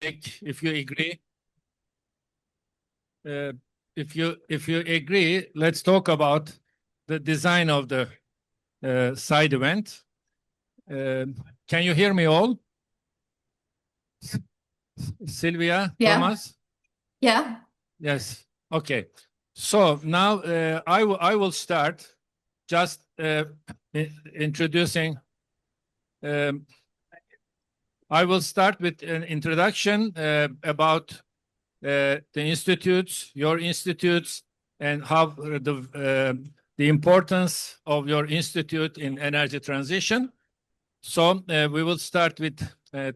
if you agree. If you agree, let's talk about the design of the side event. Can you hear me all? Sylvia, Yeah. Thomas? Yeah. Yes. Okay. So now I will start just introducing. I will start with an introduction about the institutes, your institutes, and how the importance of your institute in energy transition. So we will start with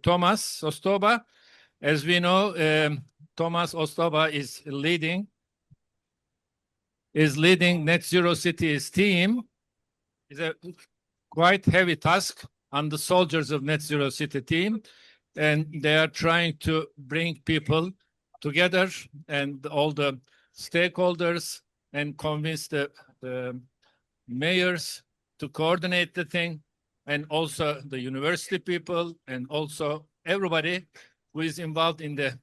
Thomas Ostoba. As we know, Thomas Ostoba is leading Net Zero Cities team. It's a quite heavy task on the soldiers of Net Zero City team, and they are trying to bring people together and all the stakeholders and convince the mayors to coordinate the thing, and also the university people, and also everybody who is involved in the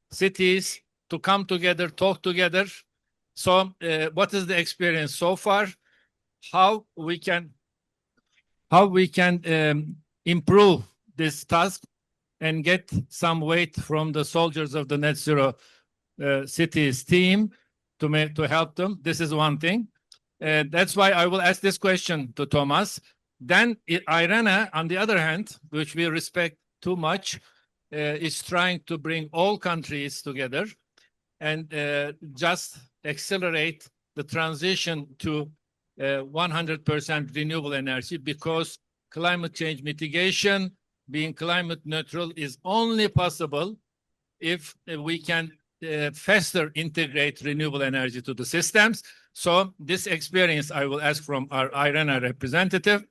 cities to come together, talk together. So what is the experience so far? How we can improve this task and get some weight from the soldiers of the Net Zero Cities team to help them. This is one thing. That's why I will ask this question to Thomas. Then Irena, on the other hand, which we respect too much, is trying to bring all countries together and just accelerate the transition to 100% renewable energy, because climate change mitigation, being climate neutral, is only possible if we can faster integrate renewable energy to the systems. So this experience I will ask from our IRENA representative.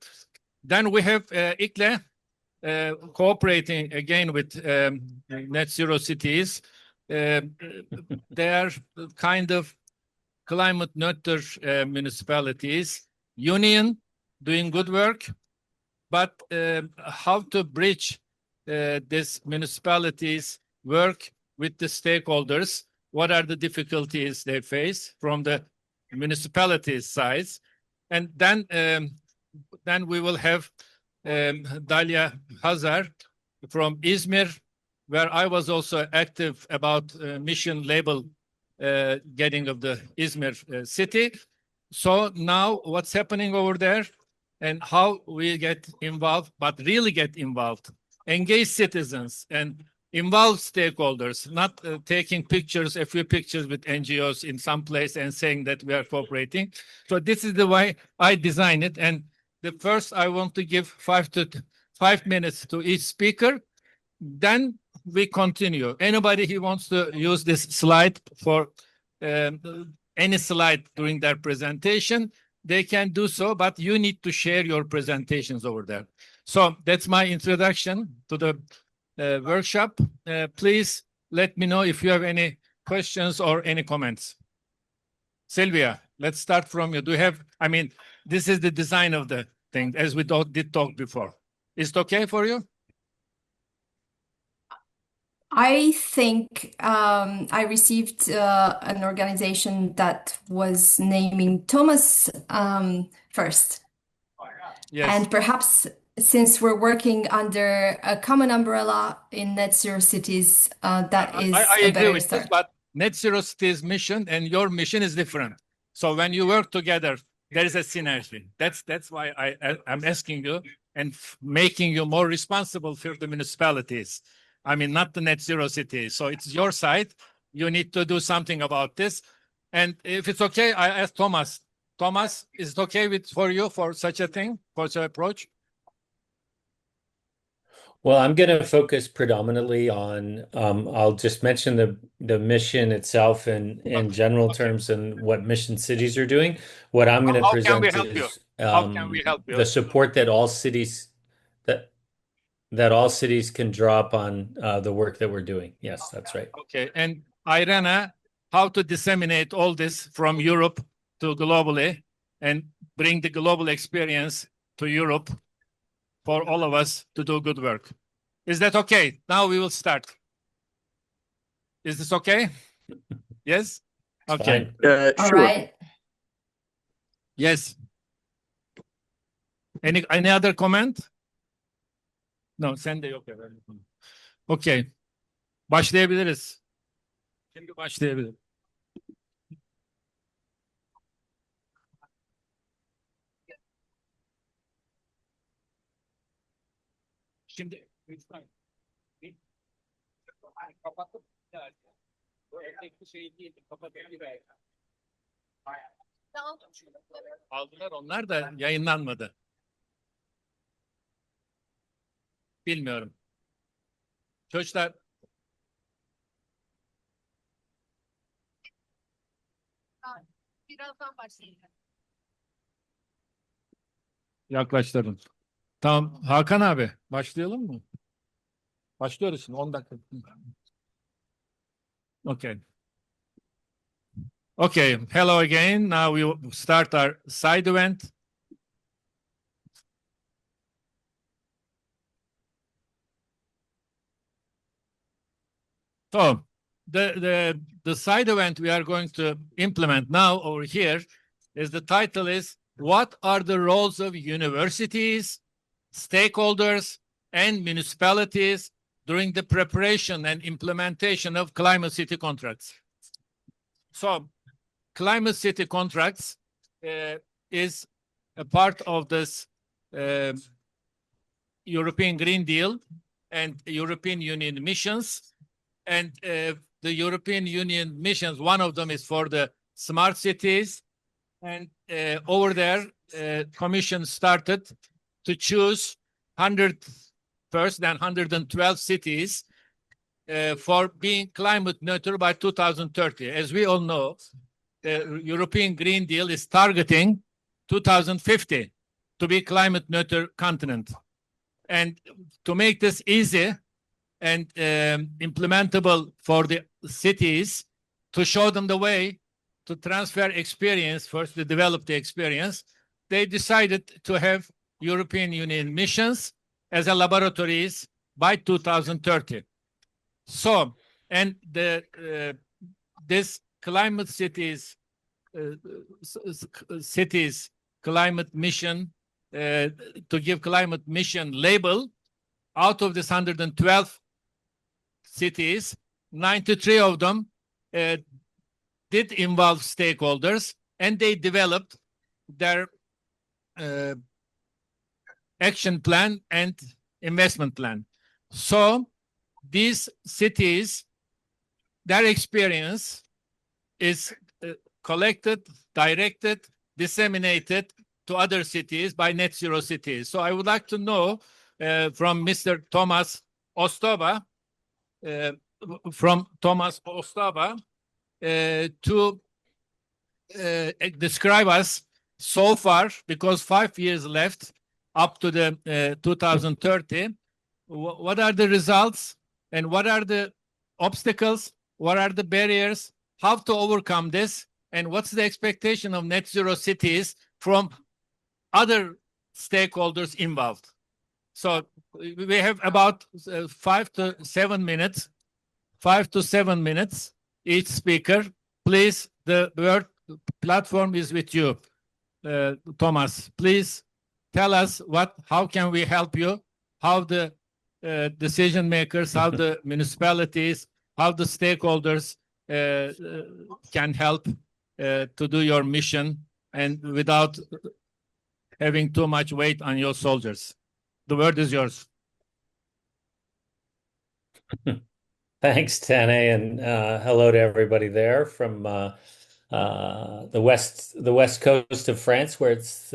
Then we have İklim cooperating again with Net Zero Cities. They are kind of climate neutral municipalities, union doing good work, but how to bridge these municipalities work with the stakeholders? What are the difficulties they face from the municipalities' sides? And then we will have Dalia Hazar from Izmir, where I was also active about mission label getting of the Izmir city. So now what's happening over there and how we get involved, but really get involved, engage citizens and involve stakeholders, not taking pictures, a few pictures with NGOs in some place and saying that we are cooperating. So this is the way I design it. And the first, I want to give 5 minutes to each speaker. Then we continue. Anybody who wants to use this slide for any slide during their presentation, they can do so, but you need to share your presentations over there. So that's my introduction to the workshop. Please let me know if you have any questions or any comments. Sylvia, let's start from you. Do you have, I mean, this is the design of the thing, as we did talk before. Is it okay for you? I think I received an organization that was naming Thomas first. Yes. And perhaps since we're working under a common umbrella in Net Zero Cities, that is I a agree better with start. this, but Net Zero Cities mission and your mission is different. So when you work together, there is a synergy. That's why I'm asking you and making you more responsible for the municipalities. I mean, not the Net Zero Cities. So it's your side. You need to do something about this. And if it's okay, I ask Thomas. Thomas, is it okay for you for such a thing, for such an approach? Well, I'm going to focus predominantly on, I'll just mention the mission itself in general terms and what mission cities are doing. What I'm going to present is How can we help you? the support that all cities can draw upon the work that we're doing. Yes, that's right. Okay, and Irena, how to disseminate all this from Europe to globally and bring the global experience to Europe for all of us to do good work. Is that okay? Now we will start. Is this okay? Yes? Okay. Fine. All Sure. right. Yes. Any other comment? No, sen de yok efendim. Okay. Başlayabiliriz. Şimdi başlayabiliriz. Şimdi kapattım. O evdeki şey değil. Kapatabilir. Aldılar onlar da yayınlanmadı. Bilmiyorum. Çocuklar Birazdan başlayacağım. yaklaştırın. Tamam. Hakan abi başlayalım mı? Başlıyoruz şimdi 10 dakika. Okay. Okay. Hello again. Now we will start our side event. So the side event we are going to implement now over here is the title is What are the roles of universities, stakeholders, and municipalities during the preparation and implementation of climate city contracts? So climate city contracts is a part of this European Green Deal and European Union missions. And the European Union missions, one of them is for the smart cities. And over there, Commission started to choose 100 first, then 112 cities for being climate neutral by 2030. As we all know, the European Green Deal is targeting 2050 to be climate neutral continent. And to make this easy and implementable for the cities, to show them the way to transfer experience, first to develop the experience, they decided to have European Union missions as a laboratories by 2030. So, and this climate cities climate mission, to give climate mission label, out of this 112 cities, 93 of them did involve stakeholders, and they developed their action plan and investment plan. So these cities, their experience is collected, directed, disseminated to other cities by net zero cities. So I would like to know from Mr. Thomas Ostova, to describe us so far, because 5 years left up to the 2030, what are the results and what are the obstacles, what are the barriers, how to overcome this, and what's the expectation of net zero cities from other stakeholders involved. So we have about 5 to 7 minutes, 5 to 7 minutes each speaker. Please, the word platform is with you. Thomas, please tell us how can we help you, how the decision makers, how the municipalities, how the stakeholders can help to do your mission, and without having too much weight on your soldiers. The word is yours. Thanks, Tane, and hello to everybody there from the west coast of France, where it's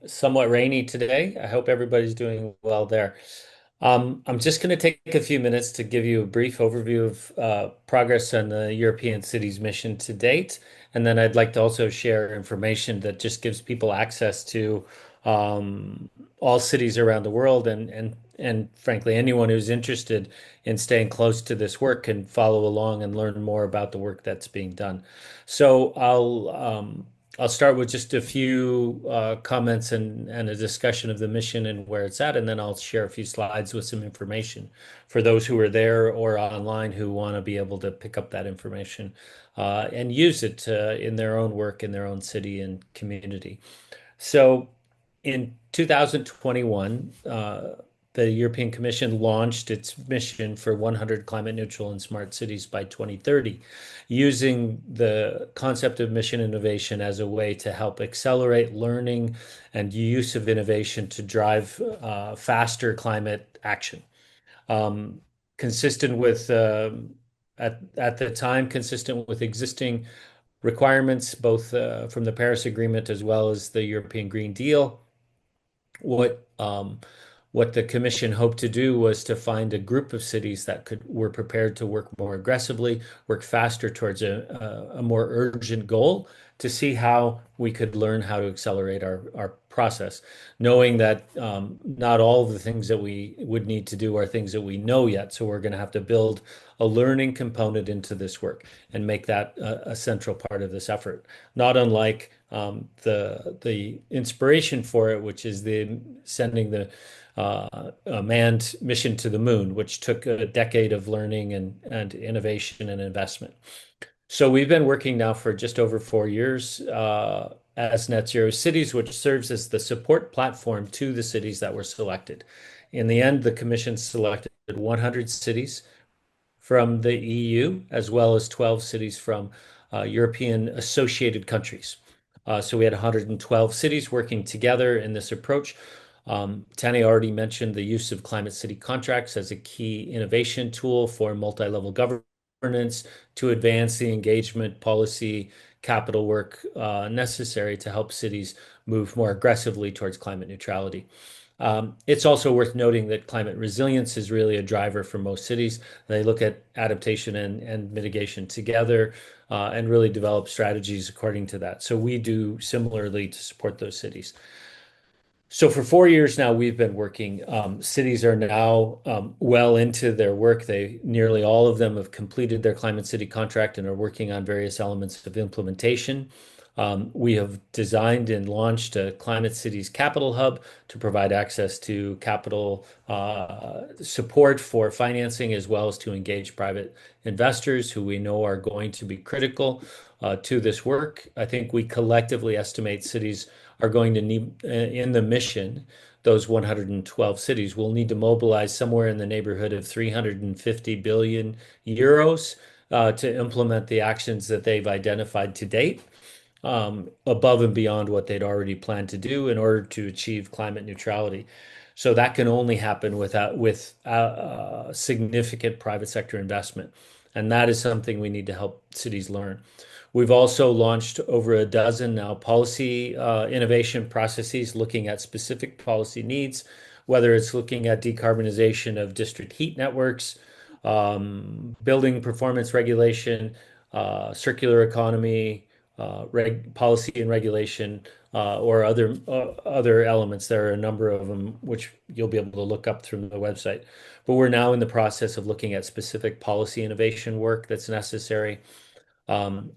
somewhat rainy today. I hope everybody's doing well there. I'm just going to take a few minutes to give you a brief overview of progress on the European Cities mission to date, and then I'd like to also share information that just gives people access to all cities around the world, and frankly, anyone who's interested in staying close to this work can follow along and learn more about the work that's being done. So I'll start with just a few comments and a discussion of the mission and where it's at, and then I'll share a few slides with some information for those who are there or online who want to be able to pick up that information and use it in their own work in their own city and community. So in 2021, the European Commission launched its mission for 100 climate neutral and smart cities by 2030, using the concept of mission innovation as a way to help accelerate learning and use of innovation to drive faster climate action. Consistent with, at the time, consistent with existing requirements, both from the Paris Agreement as well as the European Green Deal. What the Commission hoped to do was to find a group of cities that were prepared to work more aggressively, work faster towards a more urgent goal, to see how we could learn how to accelerate our process, knowing that not all of the things that we would need to do are things that we know yet. So we're going to have to build a learning component into this work and make that a central part of this effort. Not unlike the inspiration for it, which is the sending the a manned mission to the moon, which took a decade of learning and innovation and investment. So we've been working now for just over 4 years as Net Zero Cities, which serves as the support platform to the cities that were selected. In the end, the Commission selected 100 cities from the EU, as well as 12 cities from European associated countries. So we had 112 cities working together in this approach. Tani already mentioned the use of climate city contracts as a key innovation tool for multi-level governance to advance the engagement, policy, capital work necessary to help cities move more aggressively towards climate neutrality. It's also worth noting that climate resilience is really a driver for most cities. They look at adaptation and mitigation together and really develop strategies according to that. So we do similarly to support those cities. So for 4 years now, we've been working. Cities are now well into their work. Nearly all of them have completed their climate city contract and are working on various elements of implementation. We have designed and launched a Climate Cities Capital Hub to provide access to capital support for financing, as well as to engage private investors who we know are going to be critical to this work. I think we collectively estimate cities are going to need, in the mission, those 112 cities will need to mobilize somewhere in the neighborhood of 350 billion euros to implement the actions that they've identified to date, above and beyond what they'd already planned to do in order to achieve climate neutrality. So that can only happen with significant private sector investment. And that is something we need to help cities learn. We've also launched over a dozen now policy innovation processes looking at specific policy needs, whether it's looking at decarbonization of district heat networks, building performance regulation, circular economy, policy and regulation, or other elements. There are a number of them which you'll be able to look up through the website. But we're now in the process of looking at specific policy innovation work that's necessary.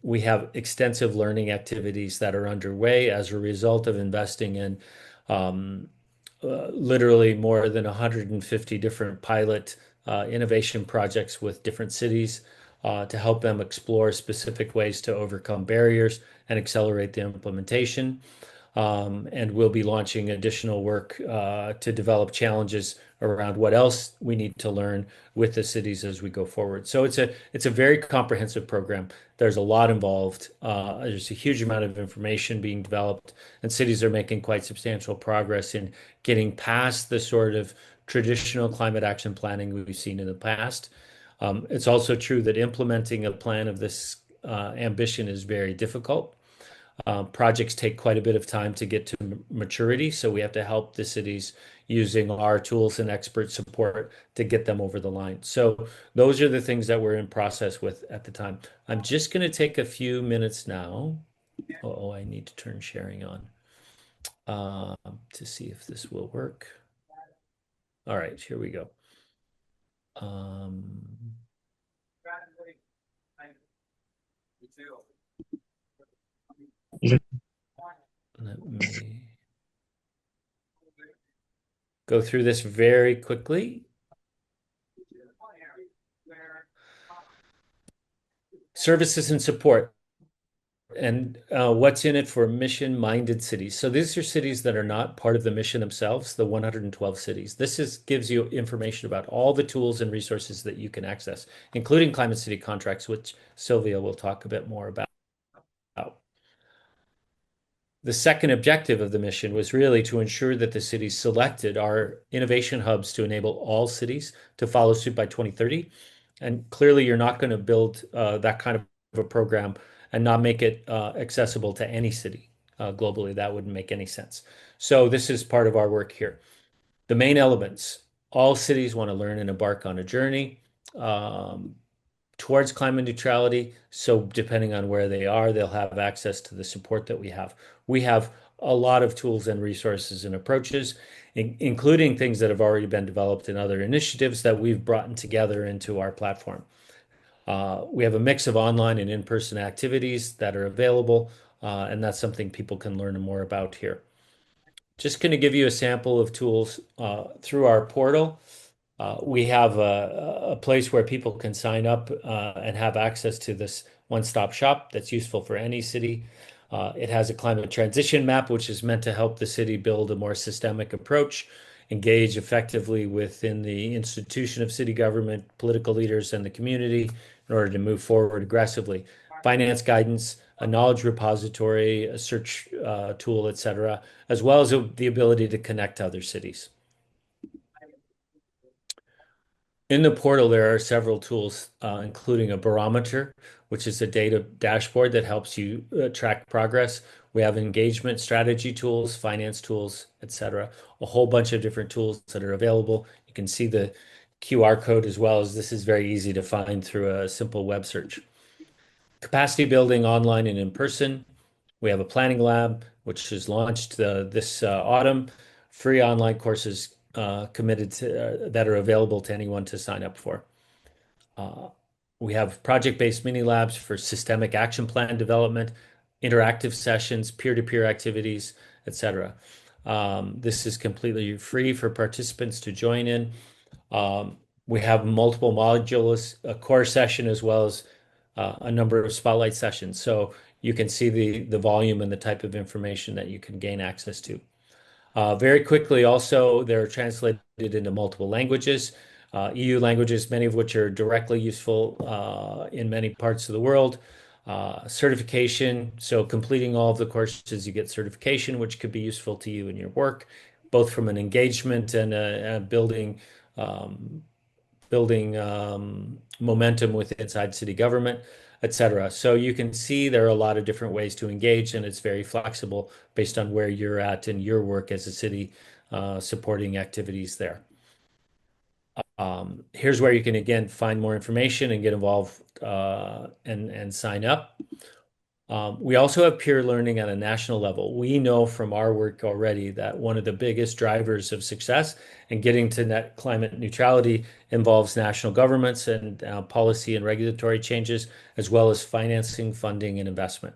We have extensive learning activities that are underway as a result of investing in literally more than 150 different pilot innovation projects with different cities to help them explore specific ways to overcome barriers and accelerate the implementation. And we'll be launching additional work to develop challenges around what else we need to learn with the cities as we go forward. So it's a very comprehensive program. There's a lot involved. There's a huge amount of information being developed, and cities are making quite substantial progress in getting past the sort of traditional climate action planning we've seen in the past. It's also true that implementing a plan of this ambition is very difficult. Projects take quite a bit of time to get to maturity, so we have to help the cities using our tools and expert support to get them over the line. So those are the things that we're in process with at the time. I'm just going to take a few minutes now. Oh, I need to turn sharing on to see if this will work. All right, here we go. Let me go through this very quickly. Services and support. And what's in it for mission-minded cities? So these are cities that are not part of the mission themselves, the 112 cities. This gives you information about all the tools and resources that you can access, including Climate City contracts, which Sylvia will talk a bit more about. The second objective of the mission was really to ensure that the cities selected our innovation hubs to enable all cities to follow suit by 2030. And clearly, you're not going to build that kind of a program and not make it accessible to any city globally. That wouldn't make any sense. So this is part of our work here. The main elements: all cities want to learn and embark on a journey towards climate neutrality. So depending on where they are, they'll have access to the support that we have. We have a lot of tools and resources and approaches, including things that have already been developed in other initiatives that we've brought together into our platform. We have a mix of online and in-person activities that are available, and that's something people can learn more about here. Just going to give you a sample of tools through our portal. We have a place where people can sign up and have access to this one-stop shop that's useful for any city. It has a climate transition map, which is meant to help the city build a more systemic approach, engage effectively within the institution of city government, political leaders, and the community in order to move forward aggressively. Finance guidance, a knowledge repository, a search tool, etc., as well as the ability to connect to other cities. In the portal, there are several tools, including a barometer, which is a data dashboard that helps you track progress. We have engagement strategy tools, finance tools, etc. A whole bunch of different tools that are available. You can see the QR code as well, as this is very easy to find through a simple web search. Capacity building online and in person. We have a planning lab, which is launched this autumn. Free online courses committed to that are available to anyone to sign up for. We have project-based mini labs for systemic action plan development, interactive sessions, peer-to-peer activities, etc. This is completely free for participants to join in. We have multiple modules, a core session, as well as a number of spotlight sessions. So you can see the volume and the type of information that you can gain access to. Very quickly, also, they're translated into multiple languages, EU languages, many of which are directly useful in many parts of the world. Certification, so completing all of the courses, you get certification, which could be useful to you in your work, both from an engagement and building momentum with inside city government, etc. So you can see there are a lot of different ways to engage, and it's very flexible based on where you're at in your work as a city supporting activities there. Here's where you can, again, find more information and get involved and sign up. We also have peer learning at a national level. We know from our work already that one of the biggest drivers of success in getting to net climate neutrality involves national governments and policy and regulatory changes, as well as financing, funding, and investment.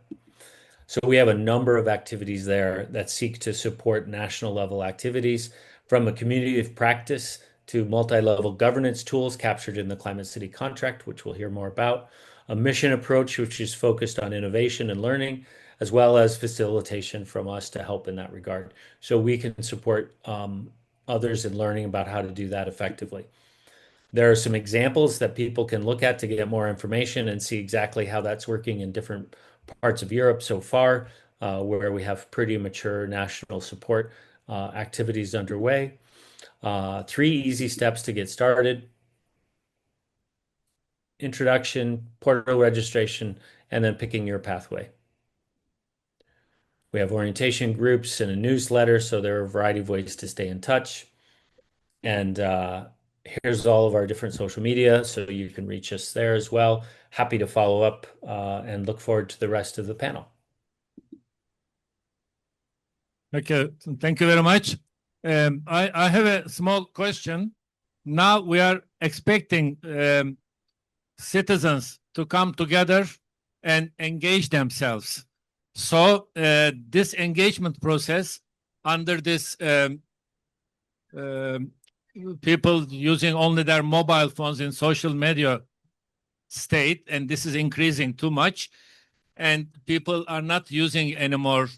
So we have a number of activities there that seek to support national level activities, from a community of practice to multi-level governance tools captured in the Climate City contract, which we'll hear more about. A mission approach, which is focused on innovation and learning, as well as facilitation from us to help in that regard. So we can support others in learning about how to do that effectively. There are some examples that people can look at to get more information and see exactly how that's working in different parts of Europe so far, where we have pretty mature national support activities underway. 3 easy steps to get started: introduction, portal registration, and then picking your pathway. We have orientation groups and a newsletter, so there are a variety of ways to stay in touch. And here's all of our different social media, so you can reach us there as well. Happy to follow up and look forward to the rest of the panel. Okay, thank you very much. I have a small question. Now we are expecting citizens to come together and engage themselves. So this engagement process under this people using only their mobile phones in social media state, and this is increasing too much, and people are not using anymore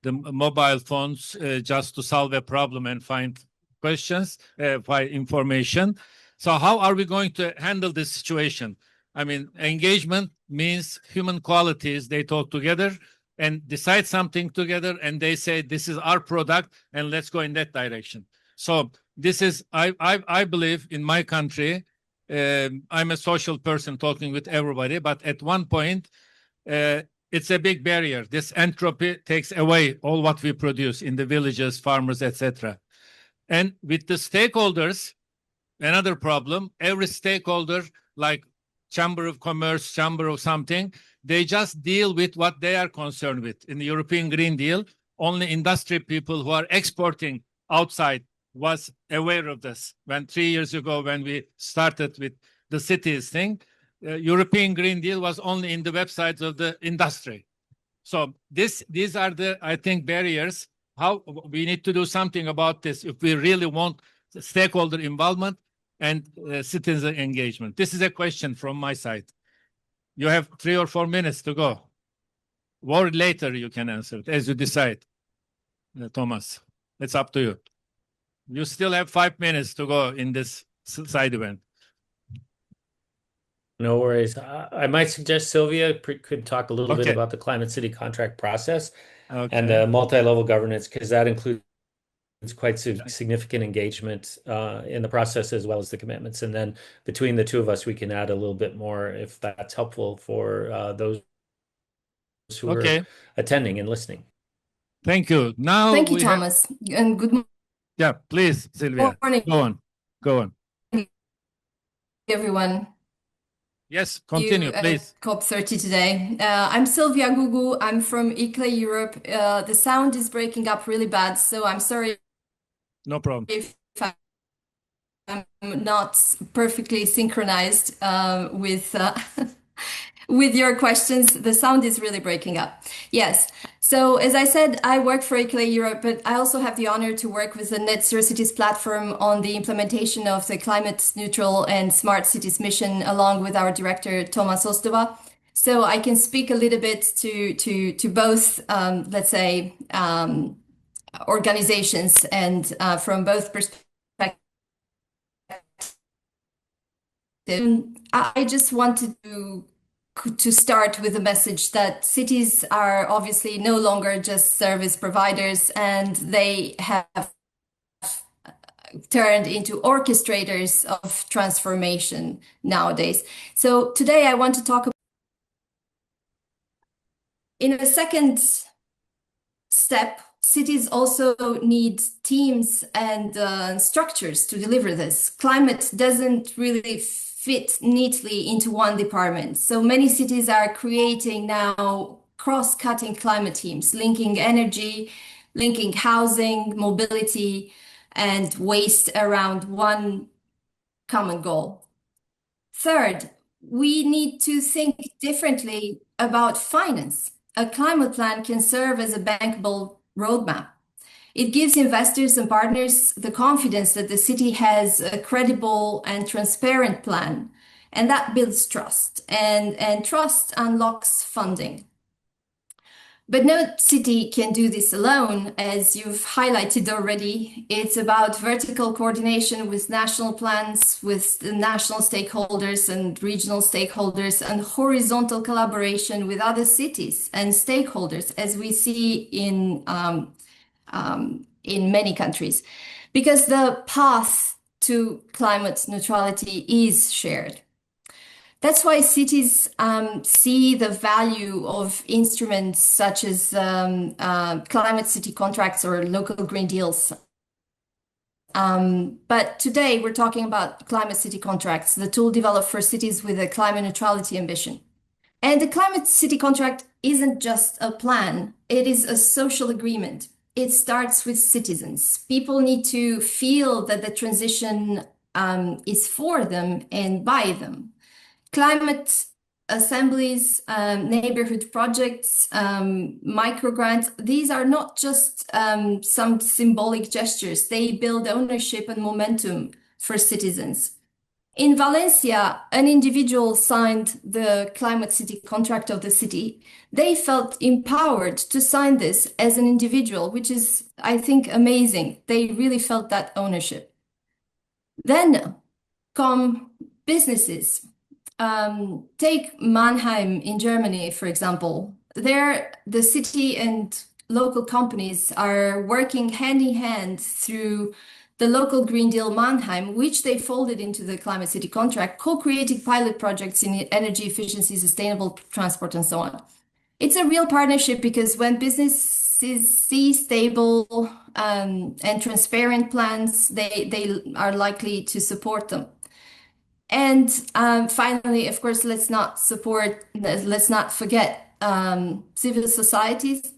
the mobile phones just to solve a problem and find questions, find information. So how are we going to handle this situation? I mean, engagement means human qualities. They talk together and decide something together, and they say, this is our product, and let's go in that direction. So this is, I believe in my country, I'm a social person talking with everybody, but at one point, it's a big barrier. This entropy takes away all what we produce in the villages, farmers, etc. And with the stakeholders, another problem, every stakeholder, like Chamber of Commerce, Chamber of something, they just deal with what they are concerned with. In the European Green Deal, only industry people who are exporting outside was aware of this. When 3 years ago, when we started with the cities thing, European Green Deal was only in the websites of the industry. So these are the, I think, barriers. How we need to do something about this if we really want stakeholder involvement and citizen engagement. This is a question from my side. You have 3 or 4 minutes to go. Or later you can answer it as you decide. Thomas, it's up to you. You still have 5 minutes to go in this side event. No worries. I might suggest Sylvia could talk a little bit Okay. about the Climate City contract process and Okay. multi-level governance, because that includes quite significant engagement in the process as well as the commitments. And then between the two of us, we can add a little bit more if that's helpful for those who Okay. are attending and listening. Thank you. Now Thank you, we have, Thomas, and good yeah, please, Sylvia, morning, go on. Go on. everyone. Yes, continue, You please. at COP30 today. I'm Sylvia Gugu. I'm from ICLE Europe. The sound is breaking up really bad, so I'm sorry No problem. if I'm not perfectly synchronized with with your questions. The sound is really breaking up. Yes. So as I said, I work for ICLE Europe, but I also have the honor to work with the Net Zero Cities platform on the implementation of the climate neutral and smart cities mission, along with our director, Thomas Ostova. So I can speak a little bit to both, let's say, organizations and from both perspectives. I just wanted to start with a message that cities are obviously no longer just service providers, and they have turned into orchestrators of transformation nowadays. So today I want to talk about, in a second step, cities also need teams and structures to deliver this. Climate doesn't really fit neatly into one department. So many cities are creating now cross-cutting climate teams, linking energy, linking housing, mobility, and waste around one common goal. Third, we need to think differently about finance. A climate plan can serve as a bankable roadmap. It gives investors and partners the confidence that the city has a credible and transparent plan, and that builds trust, and trust unlocks funding. But no city can do this alone, as you've highlighted already. It's about vertical coordination with national plans, with the national stakeholders and regional stakeholders, and horizontal collaboration with other cities and stakeholders, as we see in many countries, because the path to climate neutrality is shared. That's why cities see the value of instruments such as climate city contracts or local green deals. But today we're talking about climate city contracts, the tool developed for cities with a climate neutrality ambition. And the climate city contract isn't just a plan, it is a social agreement. It starts with citizens. People need to feel that the transition is for them and by them. Climate assemblies, neighborhood projects, micro grants, these are not just some symbolic gestures. They build ownership and momentum for citizens. In Valencia, an individual signed the Climate City contract of the city. They felt empowered to sign this as an individual, which is, I think, amazing. They really felt that ownership. Then come businesses. Take Mannheim in Germany, for example. There, the city and local companies are working hand in hand through the local Green Deal Mannheim, which they folded into the Climate City contract, co-creating pilot projects in energy efficiency, sustainable transport, and so on. It's a real partnership because when businesses see stable and transparent plans, they are likely to support them. And finally, of course, let's not forget civil societies,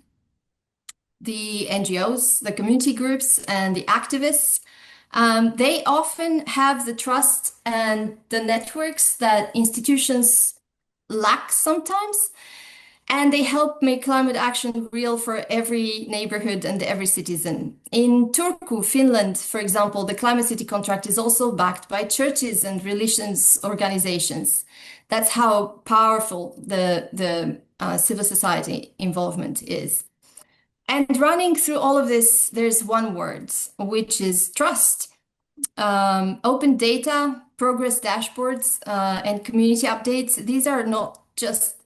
the NGOs, the community groups, and the activists. They often have the trust and the networks that institutions lack sometimes, and they help make climate action real for every neighborhood and every citizen. In Turku, Finland, for example, the Climate City contract is also backed by churches and religions organizations. That's how powerful the civil society involvement is. And running through all of this, there's one word, which is trust. Open data, progress dashboards, and community updates, these are not just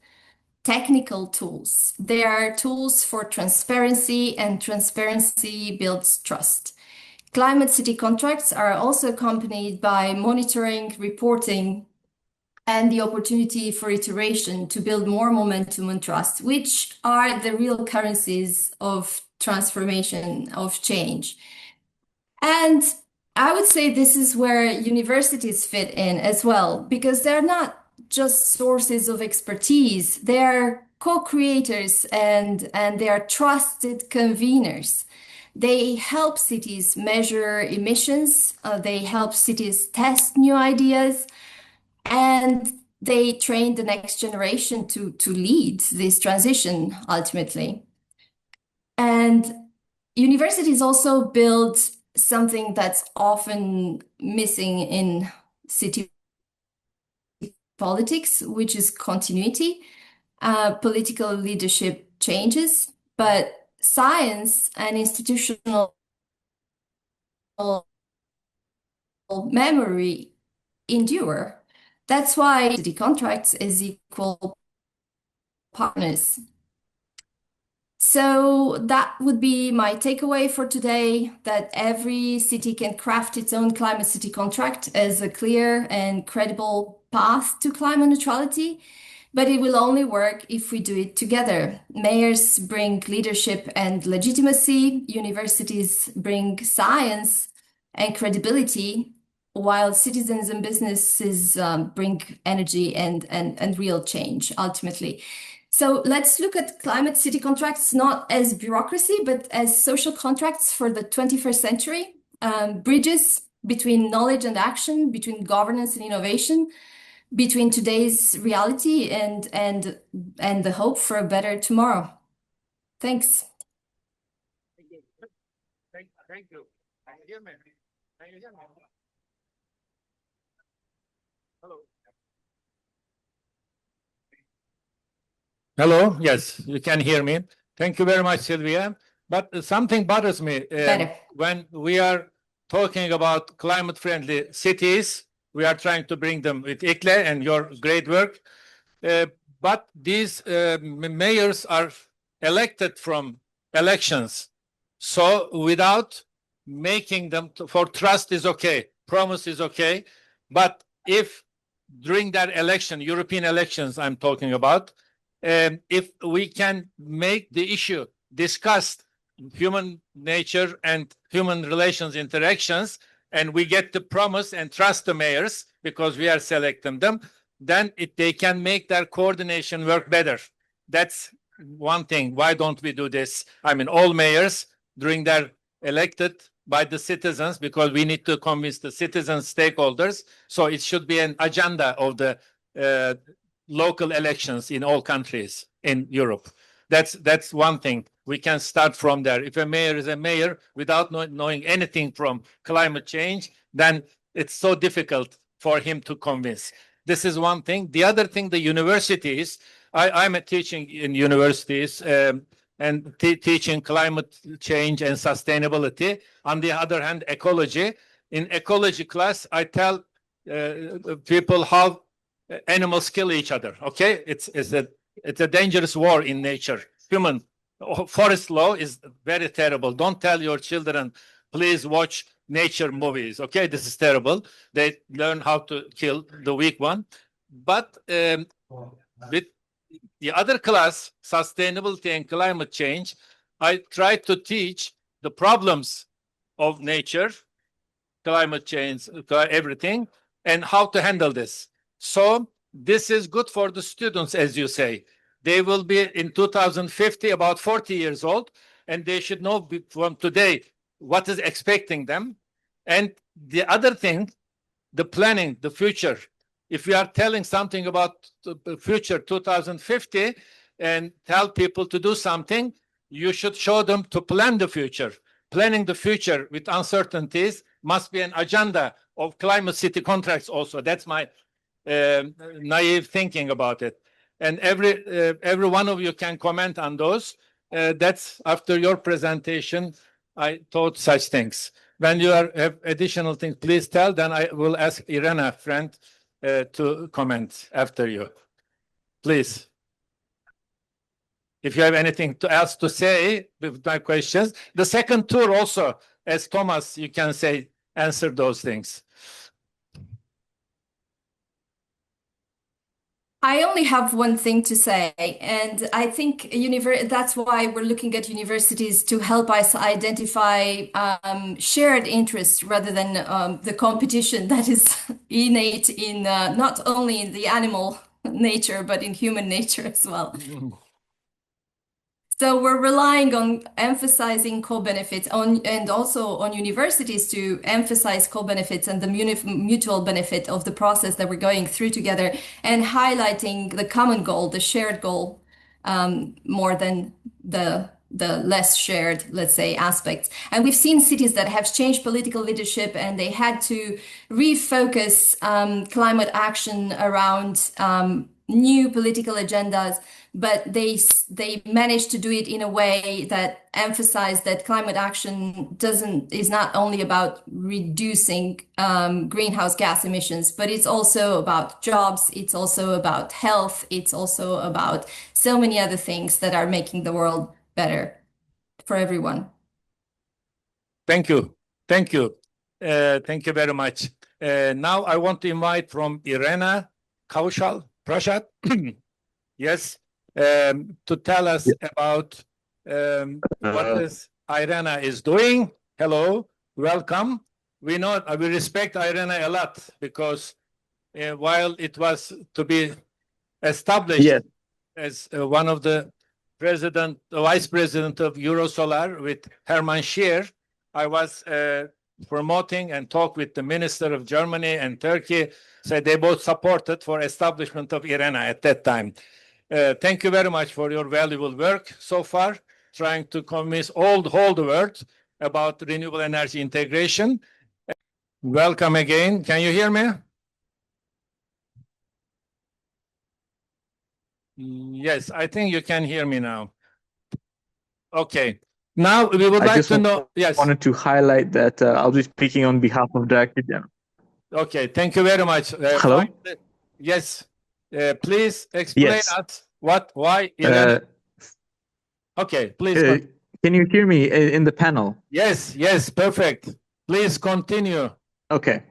technical tools. They are tools for transparency, and transparency builds trust. Climate City contracts are also accompanied by monitoring, reporting, and the opportunity for iteration to build more momentum and trust, which are the real currencies of transformation, of change. And I would say this is where universities fit in as well, because they're not just sources of expertise, they are co-creators and they are trusted conveners. They help cities measure emissions, they help cities test new ideas, and they train the next generation to lead this transition ultimately. And universities also build something that's often missing in city politics, which is continuity. Political leadership changes, but science and institutional memory endure. That's why city contracts is equal partners. So that would be my takeaway for today, that every city can craft its own Climate City contract as a clear and credible path to climate neutrality, but it will only work if we do it together. Mayors bring leadership and legitimacy, universities bring science and credibility, while citizens and businesses bring energy and real change ultimately. So let's look at Climate City contracts not as bureaucracy, but as social contracts for the 21st century, bridges between knowledge and action, between governance and innovation, between today's reality and the hope for a better tomorrow. Thanks. Thank you. Thank you. Can you hear me? Can you hear me? Hello. Hello. Yes, you can hear me. Thank you very much, Sylvia. But something bothers me when we are talking about climate-friendly cities. We are trying to bring them with İklim and your great work. But these mayors are elected from elections. So without making them for trust is okay, promise is okay. But if during that election, European elections I'm talking about, if we can make the issue discussed, human nature and human relations interactions, and we get the promise and trust the mayors because we are selecting them, then they can make their coordination work better. That's one thing. Why don't we do this? I mean, all mayors during their elected by the citizens, because we need to convince the citizens, stakeholders. So it should be an agenda of the local elections in all countries in Europe. That's one thing. We can start from there. If a mayor is a mayor without knowing anything from climate change, then it's so difficult for him to convince. This is one thing. The other thing, the universities. I'm teaching in universities and teaching climate change and sustainability. On the other hand, ecology. In ecology class, I tell people how animals kill each other. Okay, it's a dangerous war in nature. Forest law is very terrible. Don't tell your children, please watch nature movies. Okay, this is terrible. They learn how to kill the weak one. But with the other class, sustainability and climate change, I try to teach the problems of nature, climate change, everything, and how to handle this. So this is good for the students, as you say. They will be in 2050 about 40 years old, and they should know from today what is expecting them. And the other thing, the planning, the future. If we are telling something about the future 2050 and tell people to do something, you should show them to plan the future. Planning the future with uncertainties must be an agenda of climate city contracts also. That's my naive thinking about it. And every one of you can comment on those. That's after your presentation, I thought such things. When you have additional things, please tell, then I will ask Irena, friend, to comment after you. Please. If you have anything else to say with my questions. The second tour also, as Thomas, you can say, answer those things. I only have one thing to say, and I think that's why we're looking at universities to help us identify shared interests rather than the competition that is innate in not only in the animal nature, but in human nature as well. So we're relying on emphasizing co-benefits and also on universities to emphasize co-benefits and the mutual benefit of the process that we're going through together, and highlighting the common goal, the shared goal, more than the less shared, let's say, aspects. And we've seen cities that have changed political leadership and they had to refocus climate action around new political agendas, but they managed to do it in a way that emphasized that climate action is not only about reducing greenhouse gas emissions, but it's also about jobs, it's also about health, it's also about so many other things that are making the world better for everyone. Thank you. Thank you. Thank you very much. Now I want to invite from Irena Kaushal Prasad, yes, to tell us about what is Irena is doing. Hello, welcome. We know, we respect Irena a lot because while it was to be established as one of the vice president of Eurosolar with Hermann Scheer, I was promoting and talked with the minister of Germany and Turkey. So they both supported for establishment of IRENA at that time. Thank you very much for your valuable work so far, trying to convince whole the world about renewable energy integration. Welcome again. Can you hear me? Yes, I think you can hear me now. Okay. Now we would like to know. Yes. I wanted to highlight that I'll be speaking on behalf of Director General. Okay, thank you very much. Hello? Yes, please explain us why. Okay, please. Can you hear me in the panel? Yes, perfect. Please continue. Okay.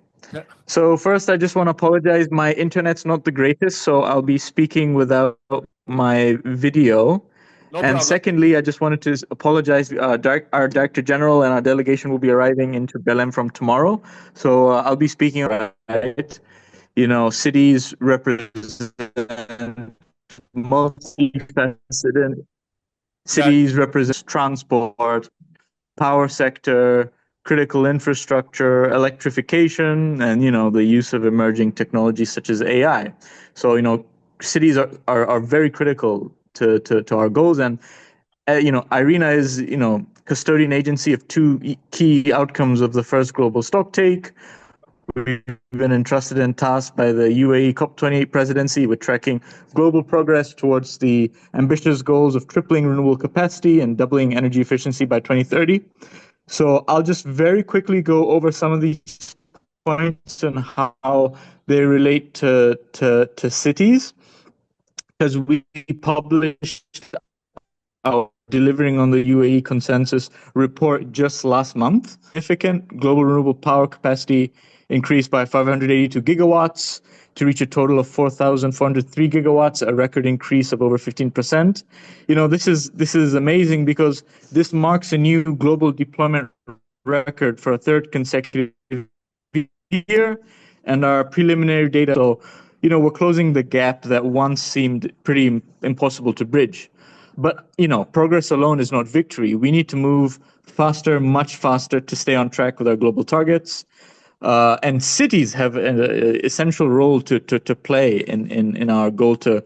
So first, I just want to apologize. My internet's not the greatest, so I'll be speaking without my video. No and problem. Secondly, I just wanted to apologize. Our Director General and our delegation will be arriving into Belém from tomorrow. So I'll be speaking about it. You know, cities represent multifaceted. Cities represent transport, power sector, critical infrastructure, electrification, and, you know, the use of emerging technologies such as AI. So, you know, cities are very critical to our goals. And IRENA is custodian agency of two key outcomes of the first global stocktake. We've been entrusted and tasked by the UAE COP28 presidency with tracking global progress towards the ambitious goals of tripling renewable capacity and doubling energy efficiency by 2030. So I'll just very quickly go over some of these points and how they relate to cities, because we published our delivering on the UAE consensus report just last month. Significant global renewable power capacity increased by 582 gigawatts to reach a total of 4,403 gigawatts, a record increase of over 15%. This is amazing because this marks a new global deployment record for a third consecutive year, and our preliminary data. So, we're closing the gap that once seemed pretty impossible to bridge. But, progress alone is not victory. We need to move faster, much faster, to stay on track with our global targets. And cities have an essential role to play in our goal to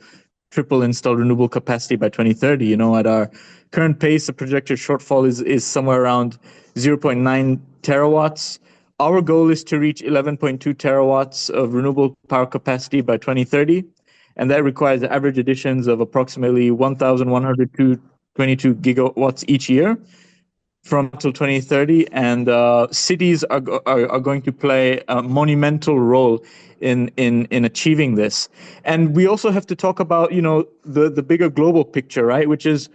triple installed renewable capacity by 2030. At our current pace, the projected shortfall is somewhere around 0.9 terawatts. Our goal is to reach 11.2 terawatts of renewable power capacity by 2030. And that requires average additions of approximately 1,122 gigawatts each year from until 2030, and cities are going to play a monumental role in achieving this. And we also have to talk about the bigger global picture, right? Which is,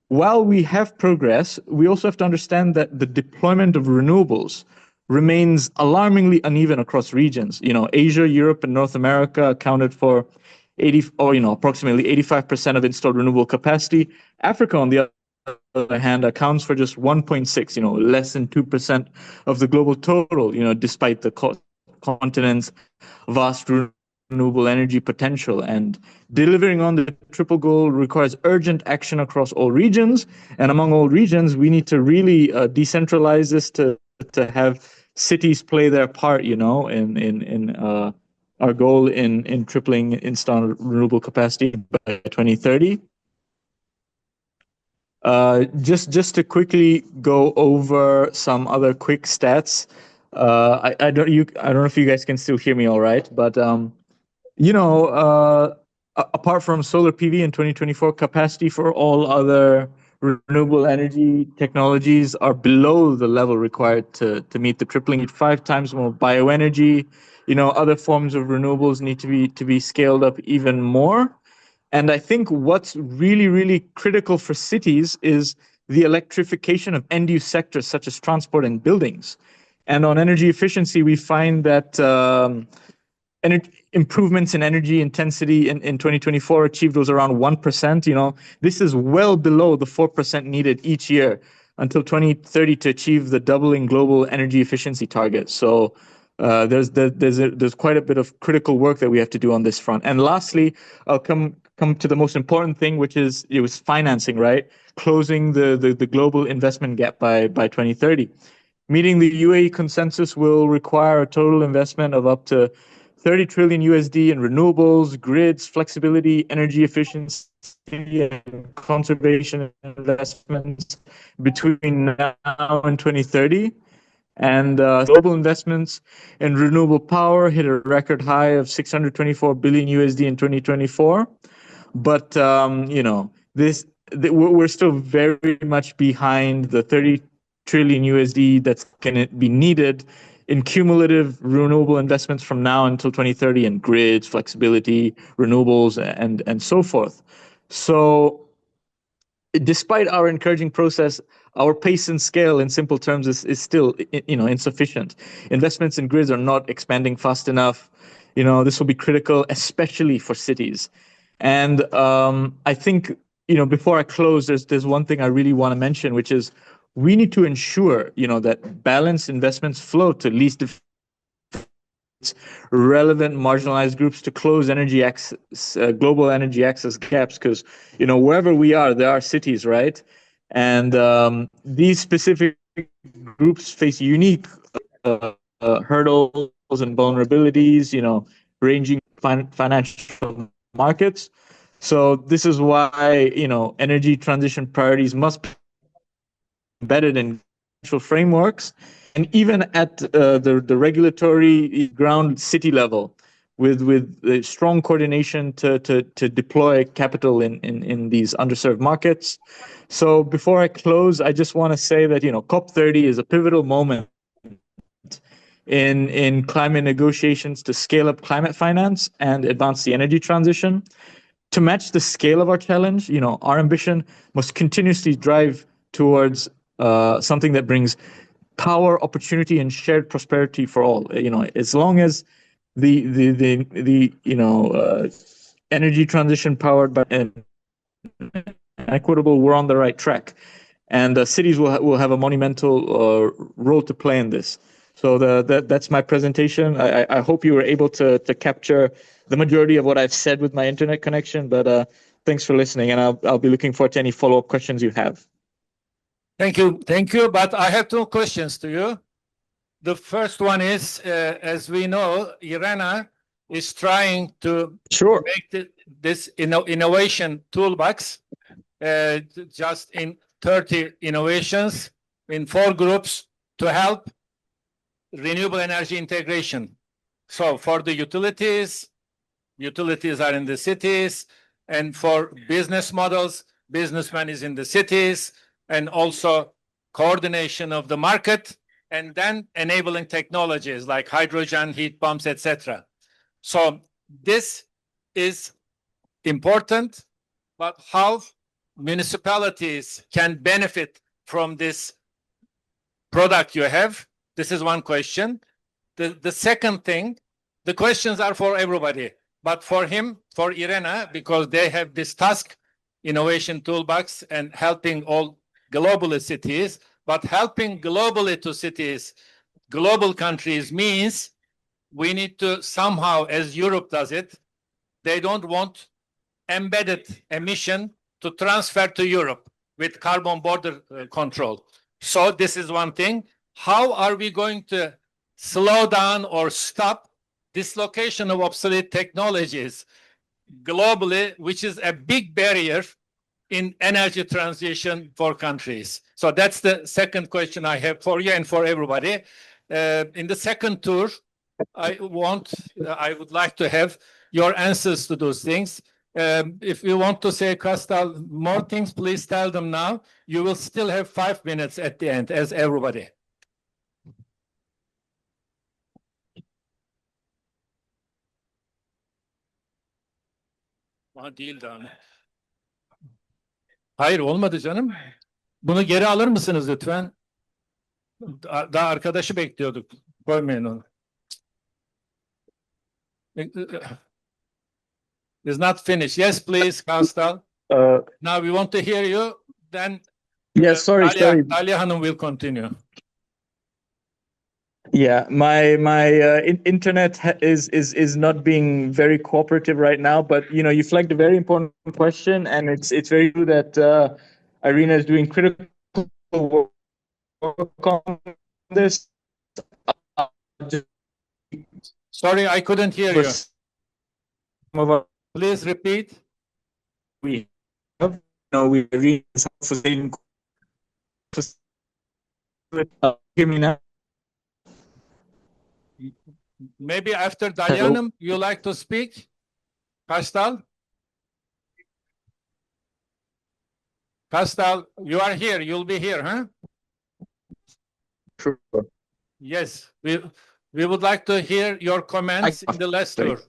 while we have progress, we also have to understand that the deployment of renewables remains alarmingly uneven across regions. Asia, Europe, and North America accounted for approximately 85% of installed renewable capacity. Africa, on the other hand, accounts for just 1.6, less than 2% of the global total, despite the continent's vast renewable energy potential. And delivering on the triple goal requires urgent action across all regions. And among all regions, we need to really decentralize this to have cities play their part, in our goal in tripling installed renewable capacity by 2030. Just to quickly go over some other quick stats. I don't know if you guys can still hear me all right, but apart from solar PV in 2024, capacity for all other renewable energy technologies are below the level required to meet the tripling. 5 times more bioenergy. Other forms of renewables need to be scaled up even more. And I think what's really, really critical for cities is the electrification of end-use sectors such as transport and buildings. And on energy efficiency, we find that improvements in energy intensity in 2024 achieved was around 1%. This is well below the 4% needed each year until 2030 to achieve the doubling global energy efficiency target. So there's quite a bit of critical work that we have to do on this front. And lastly, I'll come to the most important thing, which is financing, right? Closing the global investment gap by 2030. Meeting the UAE consensus will require a total investment of up to 30 trillion USD in renewables, grids, flexibility, energy efficiency, and conservation investments between now and 2030. And global investments in renewable power hit a record high of 624 billion USD in 2024. But we're still very much behind the 30 trillion USD that's going to be needed in cumulative renewable investments from now until 2030 in grids, flexibility, renewables, and so forth. So despite our encouraging process, our pace and scale in simple terms is still insufficient. Investments in grids are not expanding fast enough. This will be critical, especially for cities. And I think, before I close, there's one thing I really want to mention, which is we need to ensure, that balanced investments flow to least relevant marginalized groups to close energy access, global energy access gaps, because, wherever we are, there are cities, right? And these specific groups face unique hurdles and vulnerabilities, ranging financial markets. So this is why, energy transition priorities must be embedded in financial frameworks, and even at the regulatory ground city level, with strong coordination to deploy capital in these underserved markets. So before I close, I just want to say that COP30 is a pivotal moment in climate negotiations to scale up climate finance and advance the energy transition. To match the scale of our challenge, our ambition must continuously drive towards something that brings power, opportunity, and shared prosperity for all. As long as the energy transition powered by and equitable, we're on the right track, and cities will have a monumental role to play in this. So that's my presentation. I hope you were able to capture the majority of what I've said with my internet connection, but thanks for listening, and I'll be looking forward to any follow-up questions you have. Thank you. But I have two questions to you. The first one is, as we know, IRENA is trying to make this innovation toolbox just in 30 innovations in 4 groups to help renewable energy integration. So for the utilities are in the cities, and for business models, businessman is in the cities, and also coordination of the market, and then enabling technologies like hydrogen, heat pumps, etc. So this is important, but how municipalities can benefit from this product you have? This is one question. The second thing, the questions are for everybody, but for IRENA, because they have this task, innovation toolbox, and helping all globally cities, but helping globally to cities, global countries means we need to somehow, as Europe does it, they don't want embedded emission to transfer to Europe with carbon border control. So this is one thing. How are we going to slow down or stop dislocation of obsolete technologies globally, which is a big barrier in energy transition for countries? So that's the second question I have for you and for everybody. In the second tour, I would like to have your answers to those things. If you want to say, Kastal, more things, please tell them now. You will still have 5 minutes at the end, as everybody. Değil daha. Hayır, olmadı canım. Bunu geri alır mısınız lütfen? Daha arkadaşı bekliyorduk. Koymayın onu. It's not finished. Yes, please, Kastal. Now we want to hear you. Then yes, sorry. Dalia Hanım will continue. Yeah, my internet is not being very cooperative right now, but you flagged a very important question, and it's very true that IRENA is doing critical work on this. Sorry, I couldn't hear you. Please repeat. We have we hear me now. Maybe after Dalia Hanım, you like to speak? Kastal? Kastal, you are here. You'll be here, huh? Sure. Yes, we would like to hear your comments in the last tour.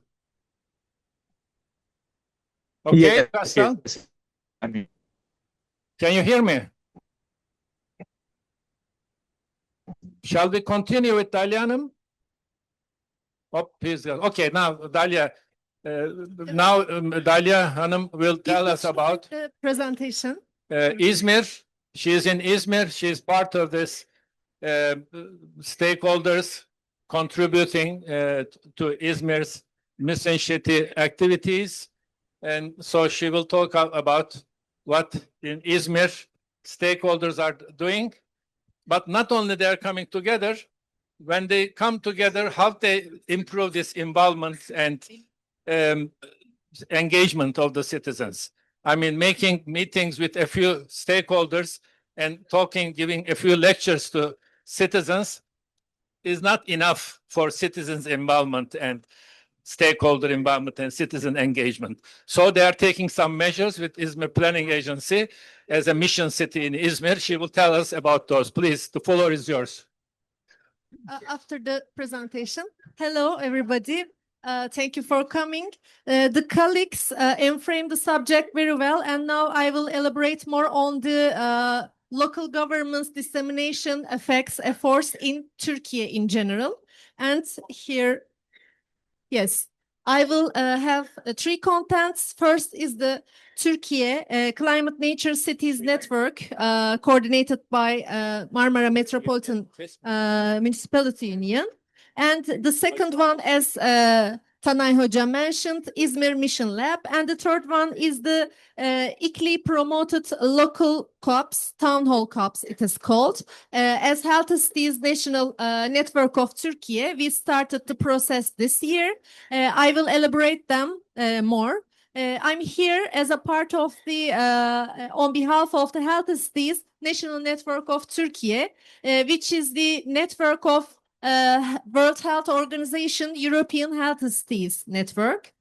Okay, yes, Kastal? Yes. Can you hear me? Shall we continue with Dalia Hanım? Oh, please. Okay, now Dalia. Dalia Hanım will tell us about the presentation. Izmir. She is in Izmir. She is part of this stakeholders contributing to Izmir's mission city activities, and so she will talk about what in Izmir stakeholders are doing. But not only they are coming together, when they come together, how they improve this involvement and engagement of the citizens. I mean, making meetings with a few stakeholders and talking, giving a few lectures to citizens is not enough for citizens' involvement and stakeholder involvement and citizen engagement. So they are taking some measures with Izmir Planning Agency as a mission city in Izmir. She will tell us about those. Please, the floor is yours. After the presentation. Hello, everybody. Thank you for coming. The colleagues framed the subject very well, and now I will elaborate more on the local government's dissemination effects efforts in Turkey in general. And here, yes, I will have three contents. First is the Turkey Climate Nature Cities Network, coordinated by Marmara Metropolitan Municipality Union. And the second one, as Tanay Hoca mentioned, Izmir Mission Lab. And the third one is the İklim promoted local COPs, town hall COPs it is called. As Healthy Cities National Network of Turkey, we started the process this year. I will elaborate them more. I'm here as a part of the, on behalf of the Healthy Cities National Network of Turkey, which is the network of World Health Organization European Healthy Cities Network.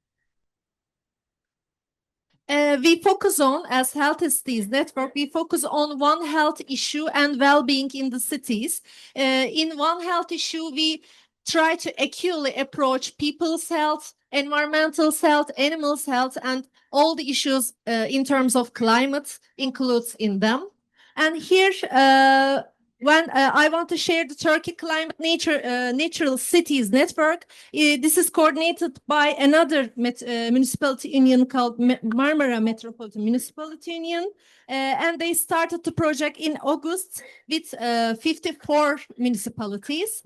We focus on, as Healthy Cities Network, we focus on one health issue and well-being in the cities. In one health issue, we try to accurately approach people's health, environmental health, animals' health, and all the issues in terms of climate includes in them. And here, when I want to share the Turkey Climate Natural Cities Network, this is coordinated by another municipality union called Marmara Metropolitan Municipality Union. And they started the project in August with 54 municipalities.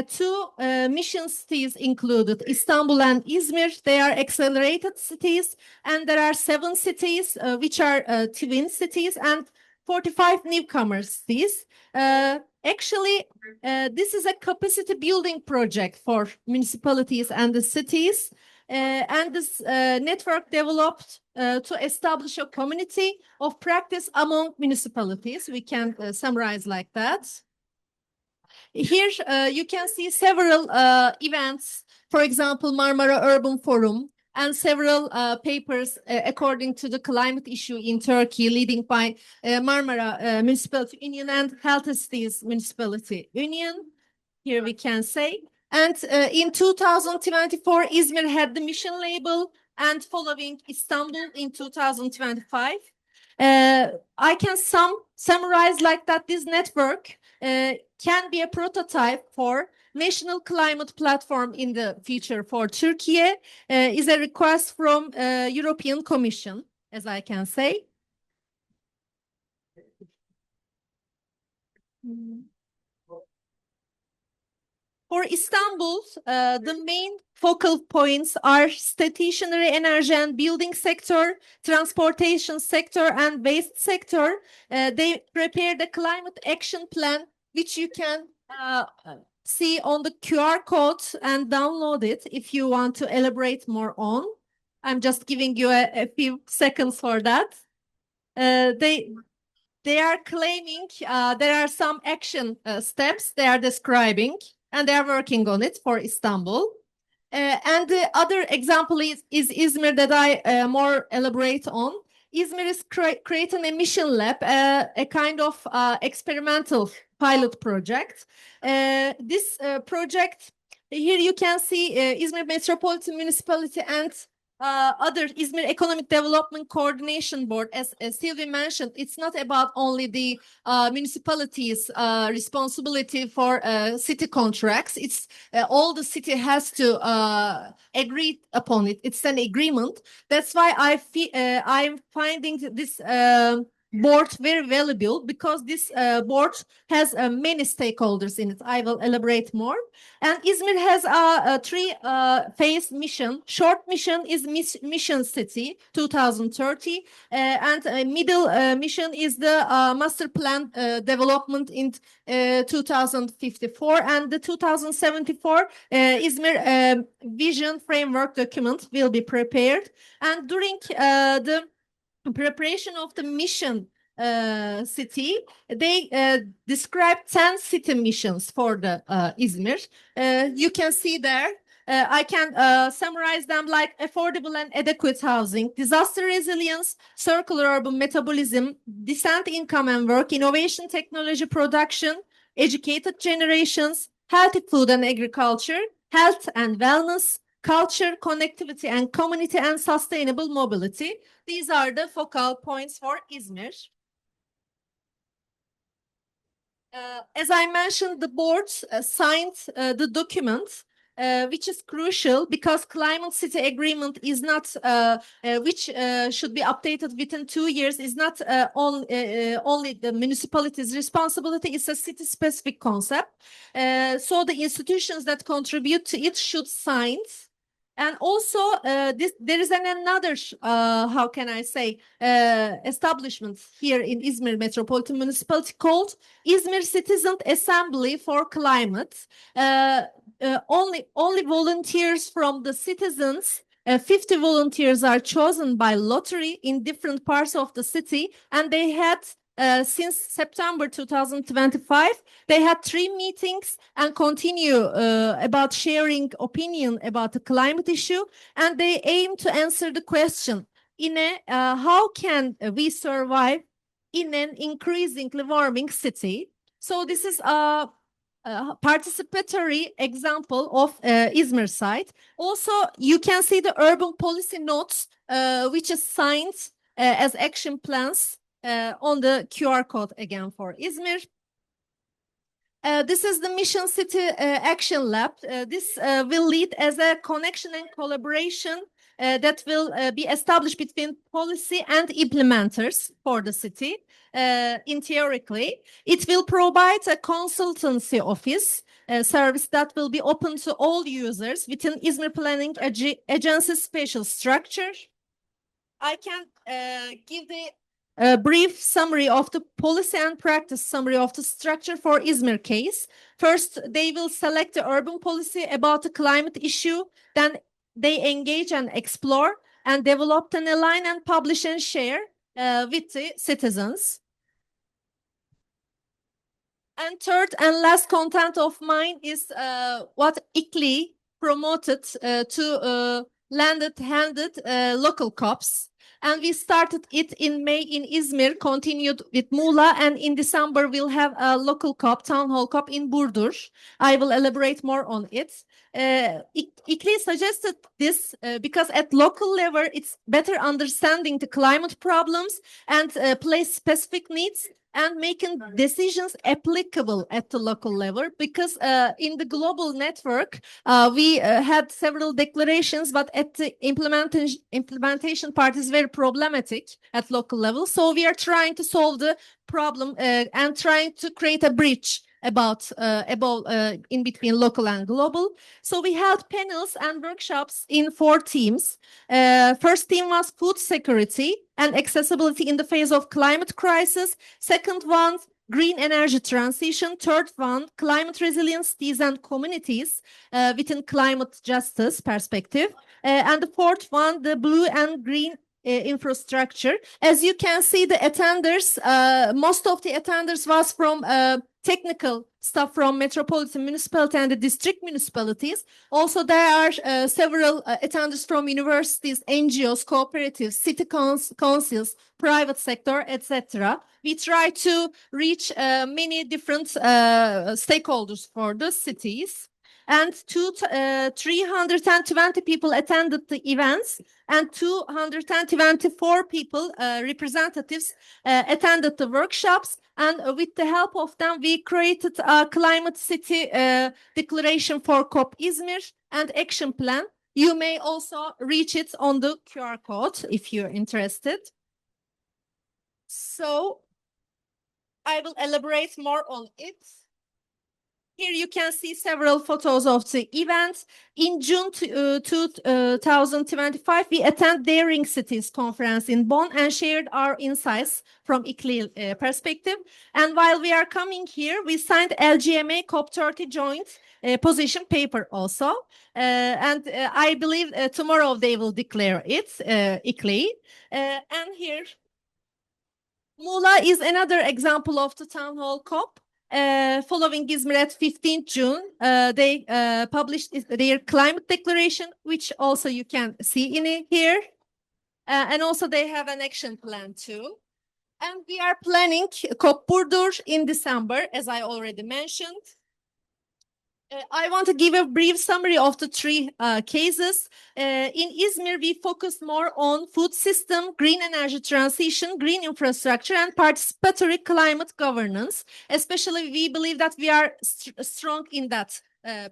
Two mission cities included, Istanbul and Izmir. They are accelerated cities. And there are 7 cities which are twin cities and 45 newcomer cities. Actually, this is a capacity building project for municipalities and the cities. And this network developed to establish a community of practice among municipalities. We can summarize like that. Here you can see several events, for example, Marmara Urban Forum, and several papers according to the climate issue in Turkey, leading by Marmara Municipality Union and Healthy Cities Municipality Union. Here we can say. And in 2024, Izmir had the mission label, and following Istanbul in 2025. I can summarize like that this network can be a prototype for National Climate Platform in the future for Turkey, is a request from European Commission, as I can say. For Istanbul, the main focal points are stationary energy and building sector, transportation sector, and waste sector. They prepared a climate action plan, which you can see on the QR code and download it if you want to elaborate more on. I'm just giving you a few seconds for that. They are claiming there are some action steps they are describing, and they are working on it for Istanbul. And the other example is Izmir that I more elaborate on. Izmir is creating a mission lab, a kind of experimental pilot project. This project, here you can see Izmir Metropolitan Municipality and other Izmir Economic Development Coordination Board. As Sylvie mentioned, it's not about only the municipalities' responsibility for city contracts. It's all the city has to agree upon it. It's an agreement. That's why I'm finding this board very valuable because this board has many stakeholders in it. I will elaborate more. And Izmir has a three-phase mission. Short mission is Mission City 2030, and middle mission is the master plan development in 2054, and the 2074 Izmir vision framework document will be prepared. And during the preparation of the mission city, they described 10 city missions for the Izmir. You can see there. I can summarize them like affordable and adequate housing, disaster resilience, circular urban metabolism, decent income and work, innovation, technology production, educated generations, healthy food and agriculture, health and wellness, culture, connectivity and community, and sustainable mobility. These are the focal points for Izmir. As I mentioned, the board signed the document, which is crucial because climate city agreement is not, which should be updated within 2 years, is not only the municipality's responsibility, it's a city-specific concept. So the institutions that contribute to it should sign. And also, there is another, how can I say, establishment here in Izmir Metropolitan Municipality called Izmir Citizen Assembly for Climate. Only volunteers from the citizens, 50 volunteers are chosen by lottery in different parts of the city, and they had since September 2025, they had 3 meetings and continue about sharing opinion about the climate issue, and they aim to answer the question in a how can we survive in an increasingly warming city. So this is a participatory example of Izmir site. Also, you can see the urban policy notes, which is signed as action plans on the QR code again for Izmir. This is the Mission City Action Lab. This will lead as a connection and collaboration that will be established between policy and implementers for the city. In theoretically, it will provide a consultancy office service that will be open to all users within Izmir Planning Agency's special structure. I can give the brief summary of the policy and practice summary of the structure for Izmir case. First, they will select the urban policy about the climate issue. Then they engage and explore and develop and align and publish and share with the citizens. And third and last content of mine is what İklim promoted to handed local COPs. And we started it in May in Izmir, continued with Muğla, and in December we'll have a local COP, town hall COP in Burdur. I will elaborate more on it. İklim suggested this because at local level it's better understanding the climate problems and place specific needs and making decisions applicable at the local level, because in the global network, we had several declarations, but at the implementation part is very problematic at local level. So we are trying to solve the problem and trying to create a bridge about in between local and global. So we held panels and workshops in 4 teams. First team was food security and accessibility in the face of climate crisis. Second one, green energy transition. Third one, climate resilience, cities and communities within climate justice perspective. And the fourth one, the blue and green infrastructure. As you can see, the attenders, most of the attenders was from technical staff from metropolitan municipality and the district municipalities. Also, there are several attenders from universities, NGOs, cooperatives, city councils, private sector, etc. We try to reach many different stakeholders for the cities. And 320 people attended the events, and 224 people, representatives, attended the workshops. And with the help of them, we created a climate city declaration for COP Izmir and action plan. You may also reach it on the QR code if you're interested. So I will elaborate more on it. Here you can see several photos of the event. In June 2025, we attended Daring Cities conference in Bonn and shared our insights from ICLI perspective. And while we are coming here, we signed LGMA COP30 joint position paper also. And I believe tomorrow they will declare it, ICLI. And here, Muğla is another example of the town hall COP. Following İzmir at 15th June, they published their climate declaration, which also you can see in here. And also they have an action plan too. And we are planning COP Burdur in December, as I already mentioned. I want to give a brief summary of the three cases. In İzmir, we focus more on food system, green energy transition, green infrastructure, and participatory climate governance. Especially, we believe that we are strong in that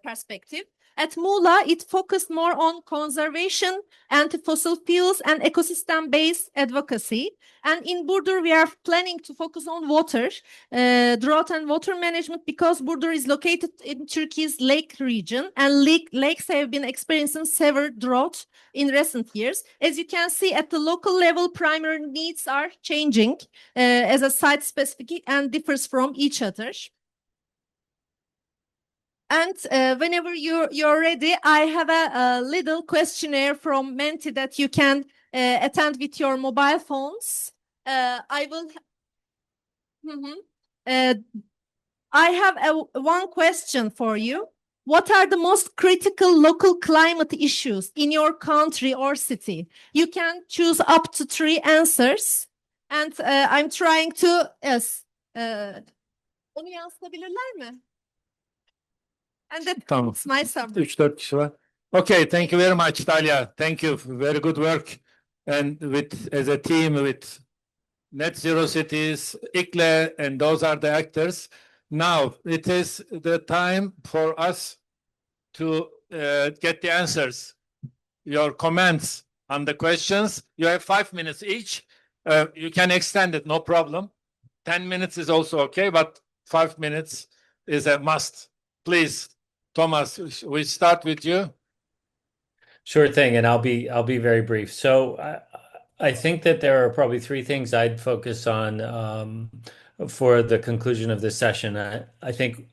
perspective. At Muğla, it focused more on conservation, anti-fossil fuels, and ecosystem-based advocacy. And in Burdur, we are planning to focus on water, drought and water management, because Burdur is located in Turkey's lake region, and lakes have been experiencing severe drought in recent years. As you can see, at the local level, primary needs are changing as a site-specific and differs from each other. And whenever you're ready, I have a little questionnaire from Menti that you can attend with your mobile phones. I will. I have one question for you. What are the most critical local climate issues in your country or city? You can choose up to 3 answers. And I'm trying to, yes. Onu yansıtabilirler mi? And that's my summary. 3-4 kişi var. Okay, thank you very much, Talia. Thank you. Very good work. And as a team with Net Zero Cities, İKLE, and those are the actors. Now, it is the time for us to get the answers, your comments on the questions. You have 5 minutes each. You can extend it, no problem. 10 minutes is also okay, but 5 minutes is a must. Please, Thomas, we start with you. Sure thing, and I'll be very brief. So I think that there are probably 3 things I'd focus on for the conclusion of this session. I think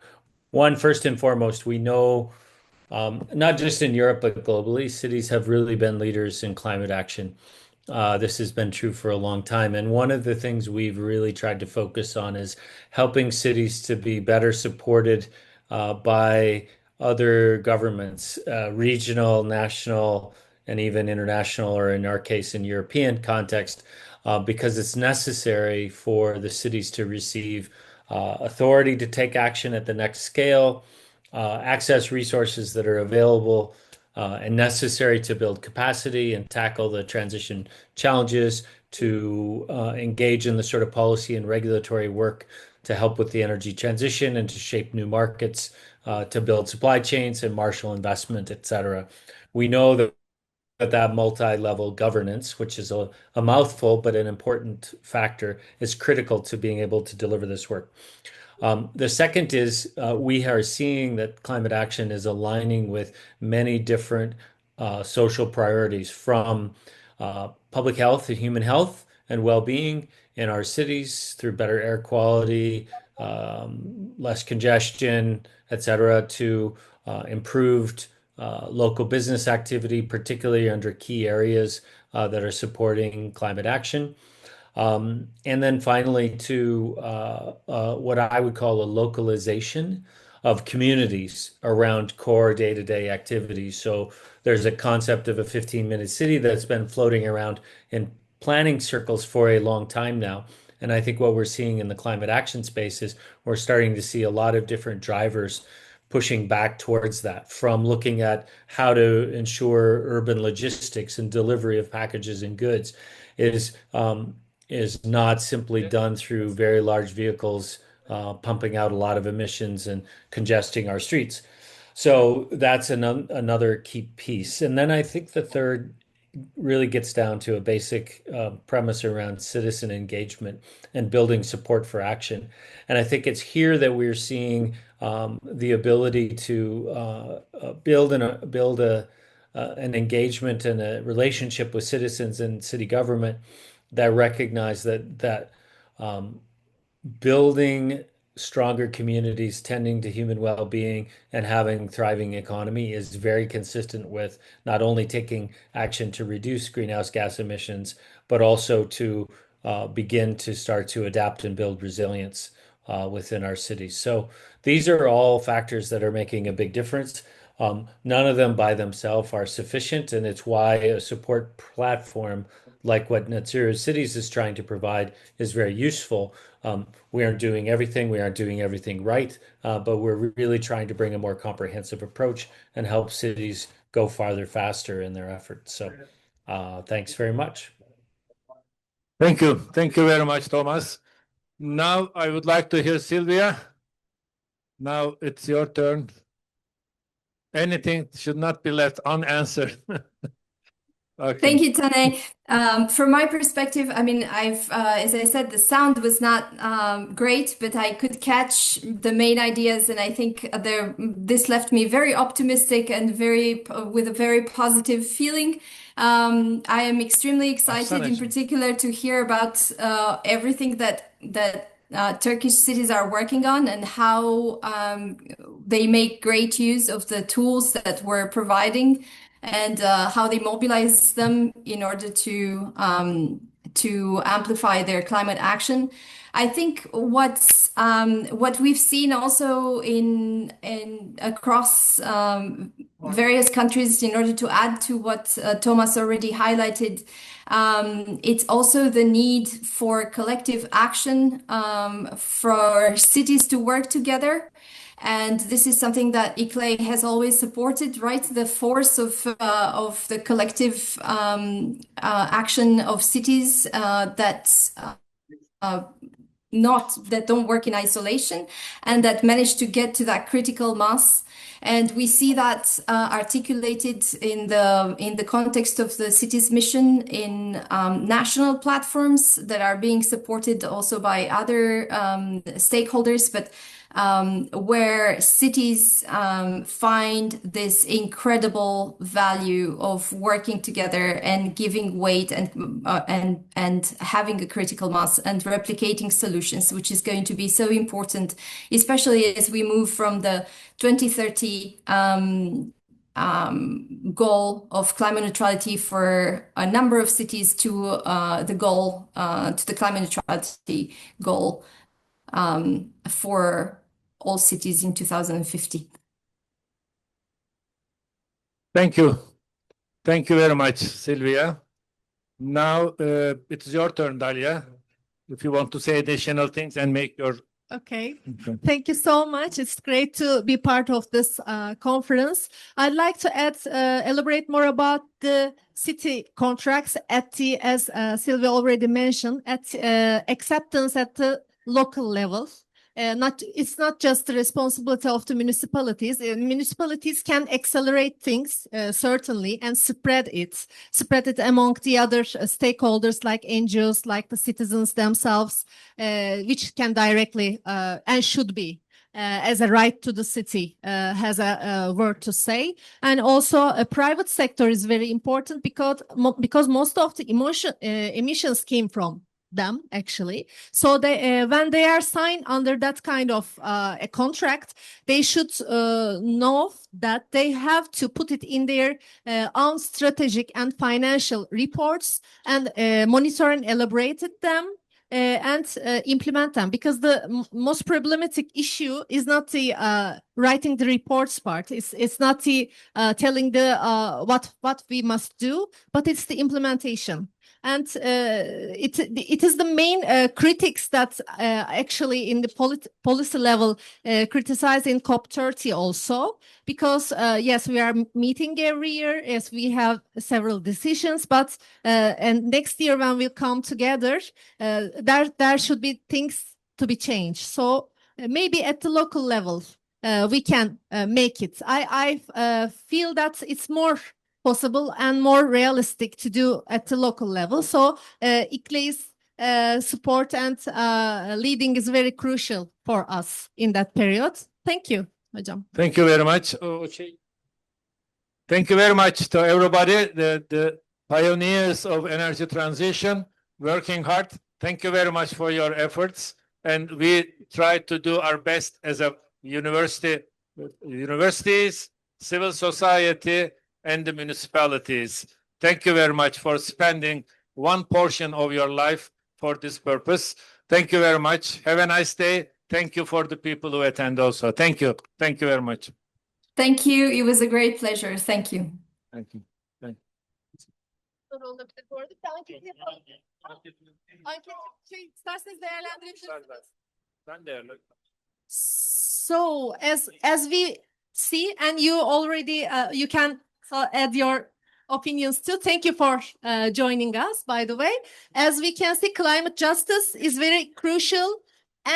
one, first and foremost, we know not just in Europe but globally, cities have really been leaders in climate action. This has been true for a long time, and one of the things we've really tried to focus on is helping cities to be better supported by other governments, regional, national, and even international, or in our case, in European context, because it's necessary for the cities to receive authority to take action at the next scale, access resources that are available and necessary to build capacity and tackle the transition challenges, to engage in the sort of policy and regulatory work to help with the energy transition and to shape new markets, to build supply chains and marshal investment, et cetera. We know that multi-level governance, which is a mouthful, but an important factor, is critical to being able to deliver this work. The second is we are seeing that climate action is aligning with many different social priorities, from public health and human health and well-being in our cities through better air quality, less congestion, et cetera, to improved local business activity, particularly under key areas that are supporting climate action. And then finally to what I would call a localization of communities around core day-to-day activities. So there's a concept of a 15-minute city that's been floating around in planning circles for a long time now. And I think what we're seeing in the climate action space is we're starting to see a lot of different drivers pushing back towards that, from looking at how to ensure urban logistics and delivery of packages and goods is not simply done through very large vehicles pumping out a lot of emissions and congesting our streets. So that's another key piece. And then I think the third really gets down to a basic premise around citizen engagement and building support for action. And I think it's here that we're seeing the ability to build an engagement and a relationship with citizens and city government that recognize that building stronger communities, tending to human well-being, and having thriving economy is very consistent with not only taking action to reduce greenhouse gas emissions, but also to begin to start to adapt and build resilience within our cities. So these are all factors that are making a big difference. None of them by themselves are sufficient, and it's why a support platform like what Net Zero Cities is trying to provide is very useful. We aren't doing everything, we aren't doing everything right, but we're really trying to bring a more comprehensive approach and help cities go farther faster in their efforts. So thanks very much. Thank you. Thank you very much, Thomas. Now I would like to hear Sylvia. Now it's your turn. Anything should not be left unanswered. Okay. Thank you, Tane. From my perspective, I mean, as I said, the sound was not great, but I could catch the main ideas, and I think this left me very optimistic and with a very positive feeling. I am extremely excited, in particular, to hear about everything that Turkish cities are working on and how they make great use of the tools that we're providing, and how they mobilize them in order to amplify their climate action. I think what we've seen also in across various countries, in order to add to what Thomas already highlighted, it's also the need for collective action, for cities to work together. And this is something that ICLE has always supported, right? The force of the collective action of cities that don't work in isolation and that manage to get to that critical mass. And we see that articulated in the context of the city's mission in national platforms that are being supported also by other stakeholders, but where cities find this incredible value of working together and giving weight and having a critical mass and replicating solutions, which is going to be so important, especially as we move from the 2030 goal of climate neutrality for a number of cities to the climate neutrality goal for all cities in 2050. Thank you. Thank you very much, Sylvia. Now it's your turn, Dalia. If you want to say additional things and make your... Okay. Thank you so much. It's great to be part of this conference. I'd like to elaborate more about the city contracts as Sylvia already mentioned, acceptance at the local level. It's not just the responsibility of the municipalities. Municipalities can accelerate things, certainly, and spread it among the other stakeholders like NGOs, like the citizens themselves, which can directly and should be as a right to the city has a word to say. And also a private sector is very important because most of the emissions came from them, actually. So they when they are signed under that kind of a contract, they should know that they have to put it in their own strategic and financial reports and monitor and elaborate them and implement them, because the most problematic issue is not the writing the reports part. It's not the telling the what we must do, but it's the implementation. And it is the main critics that actually in the policy level criticize in COP30 also, because yes, we are meeting every year, yes, we have several decisions, but and next year when we come together, there should be things to be changed. So maybe at the local level we can make it. I feel that it's more possible and more realistic to do at the local level. So İKLİ's support and leading is very crucial for us in that period. Thank you, hocam. Thank you very much. Thank you very much to everybody, the pioneers of energy transition, working hard. Thank you very much for your efforts. And we try to do our best as a universities, civil society, and the municipalities. Thank you very much for spending one portion of your life for this purpose. Thank you very much. Have a nice day. Thank you for the people who attend also. Thank you. Thank you very much. Thank you. It was a great pleasure. Thank you. Thank you. So as we see, and you already you can add your opinions too. Thank you for joining us, by the way. As we can see, climate justice is very crucial